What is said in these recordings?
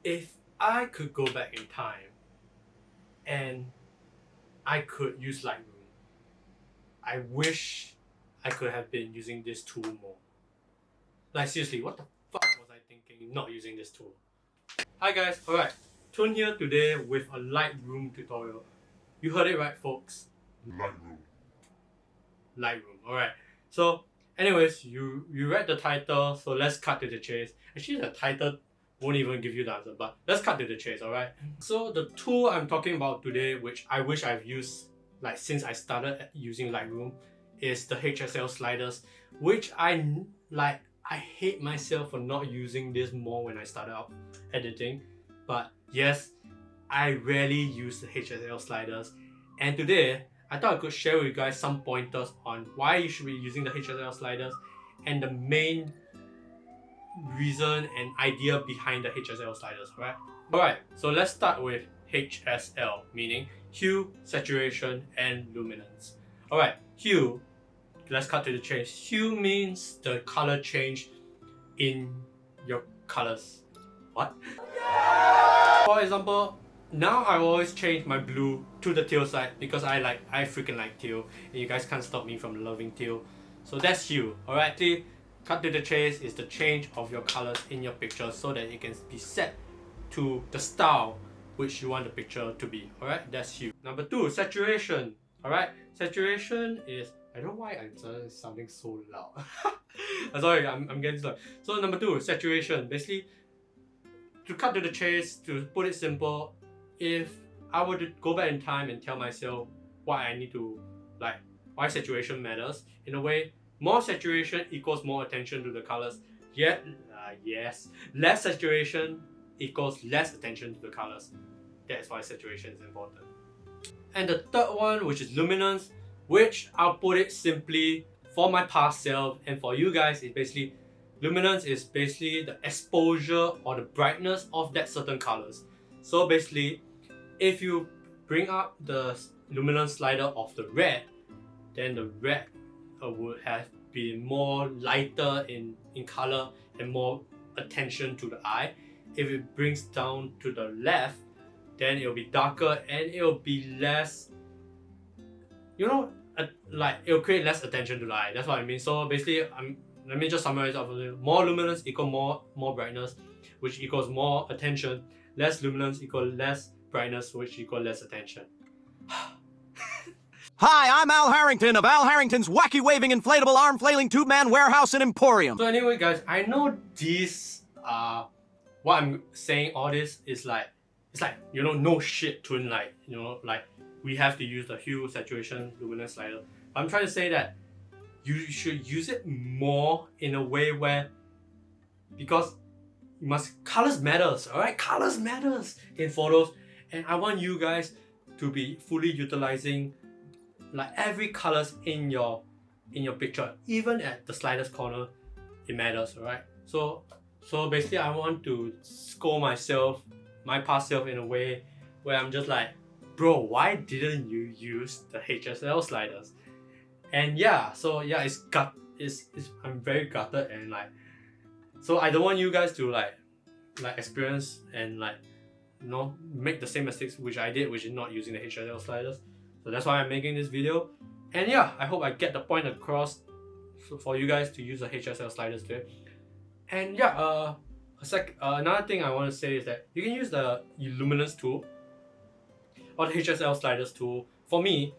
If I could go back in time and I could use Lightroom, I wish I could have been using this tool more. Like seriously, what the fuck was I thinking not using this tool? Hi guys, alright. Tune here today with a Lightroom tutorial. You heard it right, folks. Lightroom, alright. So anyways, you read the title, so let's cut to the chase. Actually the title won't even give you the answer, but let's cut to the chase, alright? So the tool I'm talking about today, which I wish I've used like since I started using Lightroom, is the HSL sliders, which I hate myself for not using this more when I started out editing. But yes, I rarely use the HSL sliders, and today I thought I could share with you guys some pointers on why you should be using the HSL sliders and the main reason and idea behind the HSL sliders, right? Alright, so let's start with HSL, meaning hue, saturation, and luminance. Alright, hue, let's cut to the chase. Hue means the color change in your colors. What? For example, now I always change my blue to the teal side because I freaking like teal, and you guys can't stop me from loving teal. So that's hue, alright? Cut to the chase is the change of your colors in your picture so that it can be set to the style which you want the picture to be, alright? That's hue. Number 2, saturation, alright? Saturation is, I don't know why I'm sounding so loud. Sorry, I'm getting slow. So number 2, saturation. Basically, to cut to the chase, to put it simple, if I were to go back in time and tell myself why I need to, why saturation matters, in a way, more saturation equals more attention to the colors. Yet, yes, less saturation equals less attention to the colors. That's why saturation is important. And the third one, which is luminance, which I'll put it simply for my past self and for you guys, is basically luminance is basically the exposure or the brightness of that certain colors. So basically, if you bring up the luminance slider of the red, then the red would have been more lighter in color and more attention to the eye. If it brings down to the left, then it'll be darker and it'll be less, it'll create less attention to the eye. That's what I mean. So basically, let me just summarize up. More luminance equal more brightness, which equals more attention. Less luminance equal less brightness, which equal less attention. Hi, I'm Al Harrington of Al Harrington's Wacky Waving Inflatable Arm Flailing Tube Man Warehouse and Emporium. So anyway guys, I know this, what I'm saying all this is no shit twin light, we have to use the hue, saturation, luminance slider. I'm trying to say that you should use it more in a way where, because colors matters, alright? Colors matters in photos, and I want you guys to be fully utilizing every colors in your picture, even at the slightest corner, it matters, alright? So basically I want to scold myself, my past self, in a way where I'm just like, bro, why didn't you use the HSL sliders? And yeah, so yeah, I'm very gutted, and so I don't want you guys to experience and make the same mistakes which I did, which is not using the HSL sliders. So that's why I'm making this video. And yeah, I hope I get the point across for you guys to use the HSL sliders today. And yeah, another thing I want to say is that you can use the luminance tool or the HSL sliders tool. For me,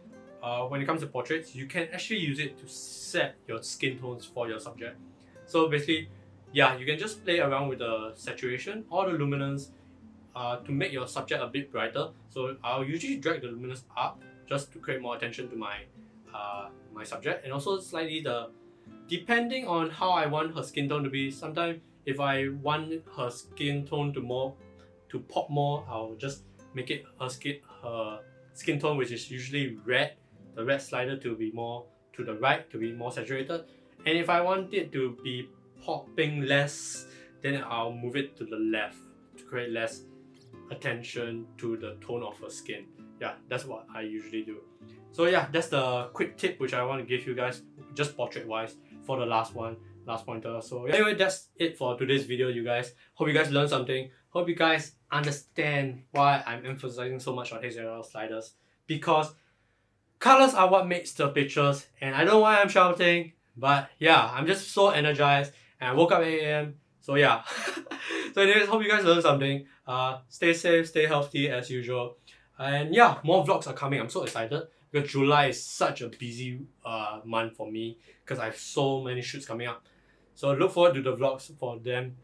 when it comes to portraits, you can actually use it to set your skin tones for your subject. So basically, yeah, you can just play around with the saturation or the luminance to make your subject a bit brighter. So I'll usually drag the luminance up just to create more attention to my my subject, and also slightly depending on how I want her skin tone to be. Sometimes if I want her skin tone to pop more, I'll just make it her skin tone, which is usually red, the red slider, to be more to the right, to be more saturated. And if I want it to be popping less, then I'll move it to the left to create less attention to the tone of her skin. Yeah, that's what I usually do. So yeah, that's the quick tip which I want to give you guys, just portrait wise, for the last pointer. So yeah, anyway, that's it for today's video, you guys. Hope you guys learned something. hope you guys understand why I'm emphasizing so much on HDR sliders, because colors are what makes the pictures, and I don't know why I'm shouting, but yeah, I'm just so energized, and I woke up at 8 a.m. So yeah. So anyways, hope you guys learned something. Stay safe, stay healthy as usual. And yeah, more vlogs are coming. I'm so excited because July is such a busy month for me because I have so many shoots coming up. So look forward to the vlogs for them,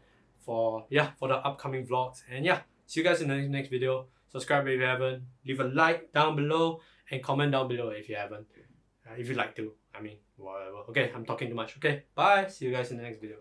for the upcoming vlogs. And yeah, see you guys in the next video. Subscribe if you haven't. Leave a like down below and comment down below if you haven't. If you'd like to. I mean, whatever. Okay, I'm talking too much. Okay, bye. See you guys in the next video.